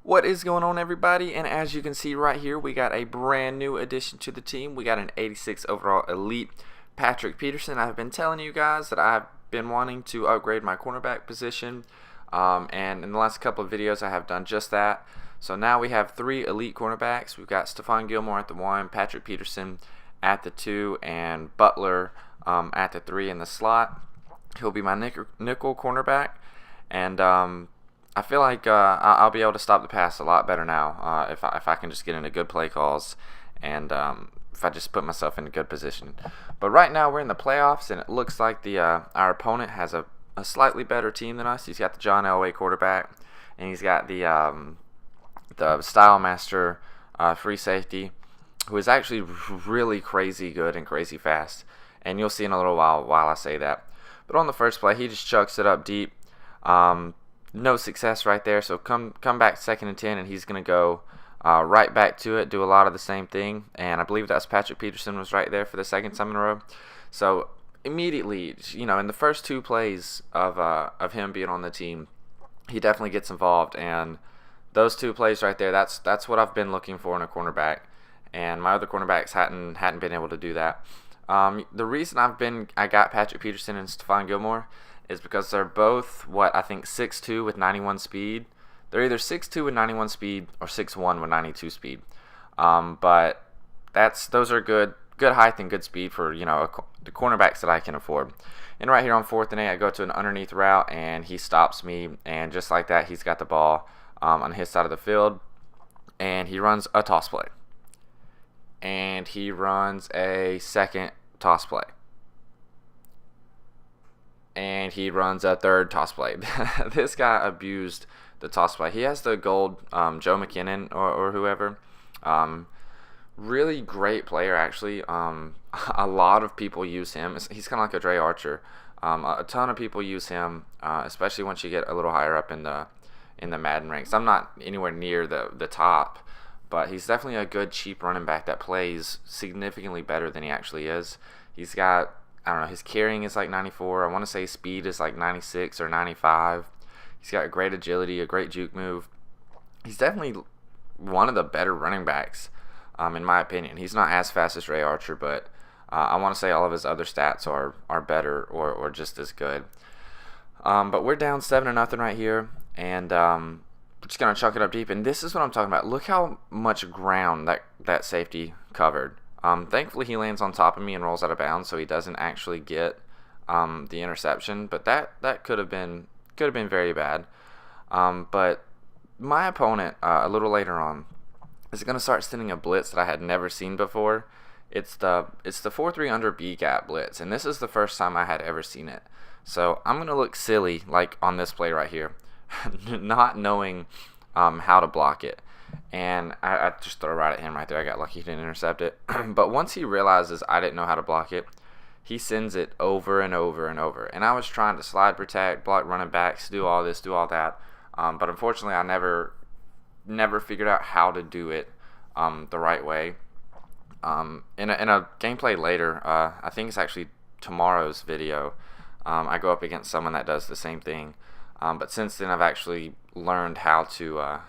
What is going on, everybody? And as you can see right here, we got a brand new addition to the team. We got an 86 overall elite Patrick Peterson. I've been telling you guys that I've been wanting to upgrade my cornerback position, and in the last couple of videos I have done just that. So now we have three elite cornerbacks. We've got Stephon Gilmore at the 1, Patrick Peterson at the 2, and Butler at the 3 in the slot. He'll be my nickel cornerback, and I feel like I'll be able to stop the pass a lot better now if I can just get into good play calls and if I just put myself in a good position. But right now we're in the playoffs, and it looks like our opponent has a slightly better team than us. He's got the John Elway quarterback, and he's got the Style Master free safety, who is actually really crazy good and crazy fast. And you'll see in a little while I say that. But on the first play, he just chucks it up deep. No success right there, so come back 2nd and 10, and he's going to go right back to it, do a lot of the same thing, and I believe that's Patrick Peterson was right there for the second time in a row. So immediately, in the first two plays of him being on the team, he definitely gets involved, and those two plays right there, that's what I've been looking for in a cornerback, and my other cornerbacks hadn't been able to do that. The reason I got Patrick Peterson and Stephon Gilmore is because they're both, I think 6'2" with 91 speed. They're either 6'2" with 91 speed or 6'1" with 92 speed. But those are good height and good speed for the cornerbacks that I can afford. And right here on 4th and 8, I go to an underneath route, and he stops me, and just like that, he's got the ball on his side of the field, and he runs a toss play. And he runs a second toss play. And he runs a third toss play. This guy abused the toss play. He has the gold Joe McKinnon or whoever. Really great player, actually. A lot of people use him. He's kind of like a Dre Archer. A ton of people use him, especially once you get a little higher up in the Madden ranks. I'm not anywhere near the top, but he's definitely a good cheap running back that plays significantly better than he actually is. He's got, I don't know, his carrying is like 94. I want to say his speed is like 96 or 95. He's got great agility, a great juke move. He's definitely one of the better running backs, in my opinion. He's not as fast as Ray Archer, but I want to say all of his other stats are better or just as good. But we're down 7-0 right here, and we're just going to chuck it up deep. And this is what I'm talking about. Look how much ground that safety covered. Thankfully, he lands on top of me and rolls out of bounds, so he doesn't actually get the interception. But that could have been very bad. But my opponent, a little later on, is going to start sending a blitz that I had never seen before. It's the 4-3 under B gap blitz, and this is the first time I had ever seen it. So I'm going to look silly like on this play right here, not knowing how to block it. And I just throw right at him right there. I got lucky he didn't intercept it. But once he realizes I didn't know how to block it, he sends it over and over and over. And I was trying to slide protect, block running backs, do all this, do all that. But unfortunately, I never figured out how to do it the right way. In a gameplay later, I think it's actually tomorrow's video, I go up against someone that does the same thing. But since then, I've actually learned how to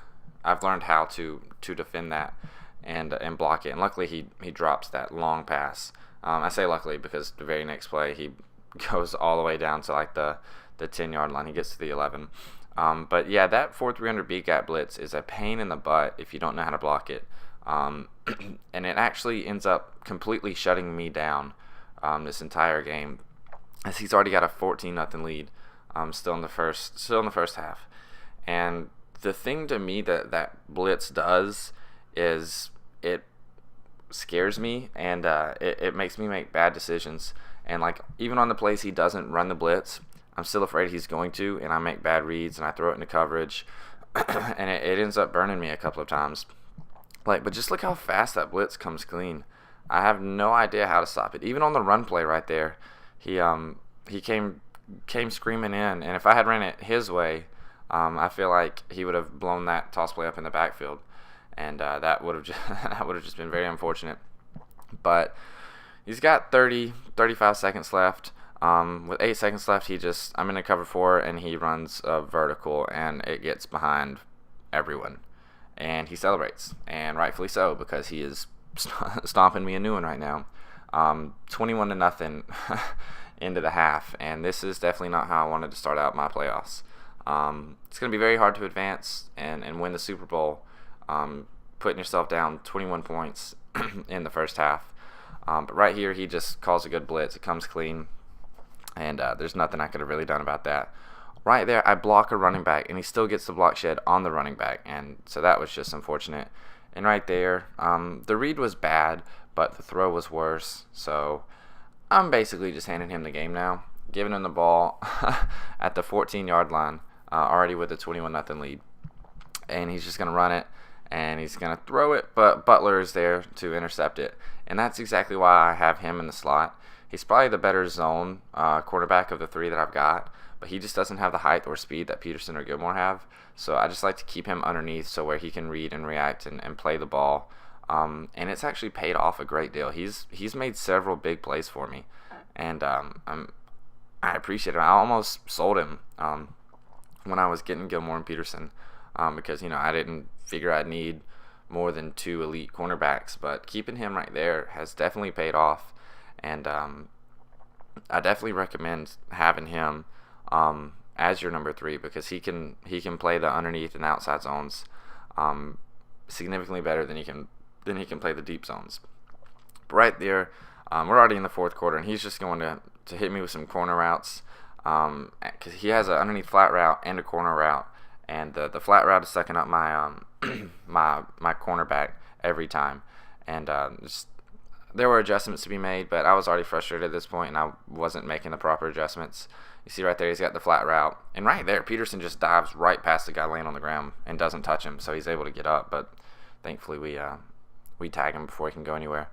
defend that and block it. And luckily, he drops that long pass. I say luckily because the very next play he goes all the way down to like the 10-yard line. He gets to the 11. But yeah, that 4-3 B gap blitz is a pain in the butt if you don't know how to block it. And it actually ends up completely shutting me down this entire game, as he's already got a 14-0 lead. Still in the first half. And the thing to me that blitz does is it scares me, and it makes me make bad decisions. And like even on the plays he doesn't run the blitz, I'm still afraid he's going to, and I make bad reads and I throw it into coverage, and it ends up burning me a couple of times. But just look how fast that blitz comes clean. I have no idea how to stop it. Even on the run play right there, he came screaming in, and if I had ran it his way, I feel like he would have blown that toss play up in the backfield, and that would have just been very unfortunate. But he's got 35 seconds left. With 8 seconds left, I'm in a cover 4, and he runs a vertical, and it gets behind everyone. and he celebrates, and rightfully so, because he is stomping me a new one right now. 21-0 into the half, and this is definitely not how I wanted to start out my playoffs. It's going to be very hard to advance and win the Super Bowl, putting yourself down 21 points in the first half. But right here, he just calls a good blitz. It comes clean, and there's nothing I could have really done about that. Right there, I block a running back, and he still gets the block shed on the running back, and so that was just unfortunate. And right there, the read was bad, but the throw was worse, so I'm basically just handing him the game now, giving him the ball at the 14-yard line, already with a 21-0 lead. And he's just going to run it, and he's going to throw it, but Butler is there to intercept it. And that's exactly why I have him in the slot. He's probably the better zone quarterback of the three that I've got, but he just doesn't have the height or speed that Peterson or Gilmore have. So I just like to keep him underneath so where he can read and react and play the ball. And it's actually paid off a great deal. He's made several big plays for me, and I appreciate it. I almost sold him when I was getting Gilmore and Peterson because I didn't figure I'd need more than 2 elite cornerbacks, but keeping him right there has definitely paid off, and I definitely recommend having him as your number 3 because he can play the underneath and outside zones significantly better than he can play the deep zones. But right there, we're already in the fourth quarter, and he's just going to hit me with some corner routes because he has an underneath flat route and a corner route, and the flat route is sucking up my my cornerback every time. And there were adjustments to be made, but I was already frustrated at this point, and I wasn't making the proper adjustments. You see right there, he's got the flat route, and right there, Peterson just dives right past the guy laying on the ground and doesn't touch him, so he's able to get up. But thankfully, we tag him before he can go anywhere.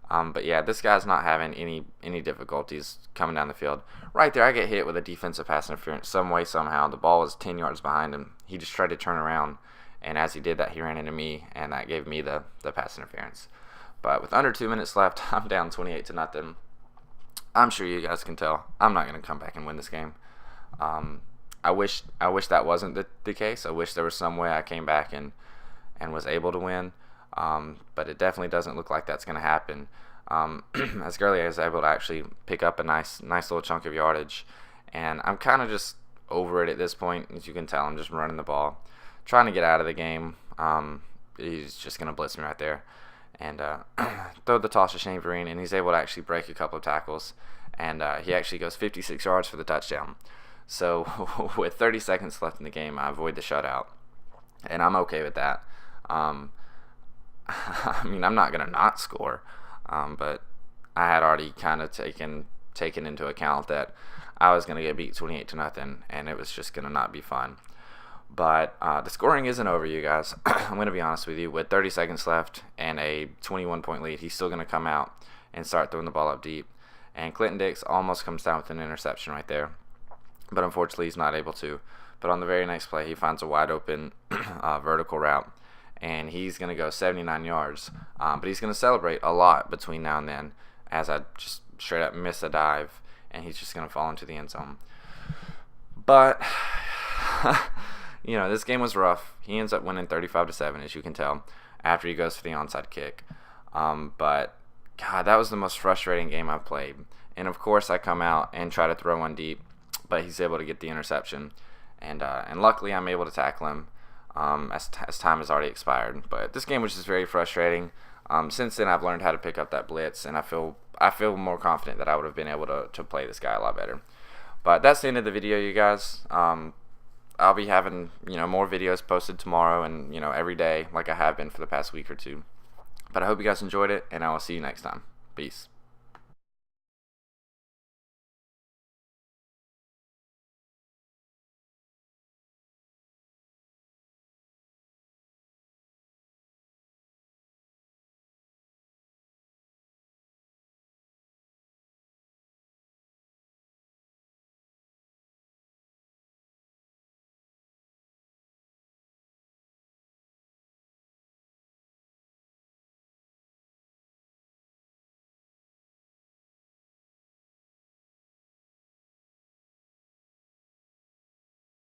But yeah, this guy's not having any difficulties coming down the field. Right there, I get hit with a defensive pass interference some way, somehow. The ball was 10 yards behind him. He just tried to turn around, and as he did that, he ran into me, and that gave me the pass interference. But with under 2 minutes left, I'm down 28-0. I'm sure you guys can tell I'm not going to come back and win this game. I wish that wasn't the case. I wish there was some way I came back and was able to win. But it definitely doesn't look like that's going to happen. As Gurley is able to actually pick up a nice little chunk of yardage, and I'm kind of just over it at this point. As you can tell, I'm just running the ball, trying to get out of the game. He's just going to blitz me right there and throw the toss to Shane Vereen, and he's able to actually break a couple of tackles, and he actually goes 56 yards for the touchdown. So with 30 seconds left in the game, I avoid the shutout, and I'm okay with that. I mean, I'm not going to not score, but I had already kind of taken into account that I was going to get beat 28-0, and it was just going to not be fun. But the scoring isn't over, you guys. I'm going to be honest with you. With 30 seconds left and a 21-point lead, he's still going to come out and start throwing the ball up deep. And Clinton Dix almost comes down with an interception right there, but unfortunately he's not able to. But on the very next play, he finds a wide open vertical route, and he's going to go 79 yards. But he's going to celebrate a lot between now and then as I just straight up miss a dive, and he's just going to fall into the end zone. But this game was rough. He ends up winning 35-7, as you can tell, after he goes for the onside kick. But God, that was the most frustrating game I've played. And of course, I come out and try to throw one deep, but he's able to get the interception. And luckily, I'm able to tackle him as time has already expired. But this game was just very frustrating. Since then, I've learned how to pick up that blitz, and I feel more confident that I would have been able to play this guy a lot better. But that's the end of the video, you guys. I'll be having more videos posted tomorrow and every day like I have been for the past week or two. But I hope you guys enjoyed it, and I will see you next time. Peace.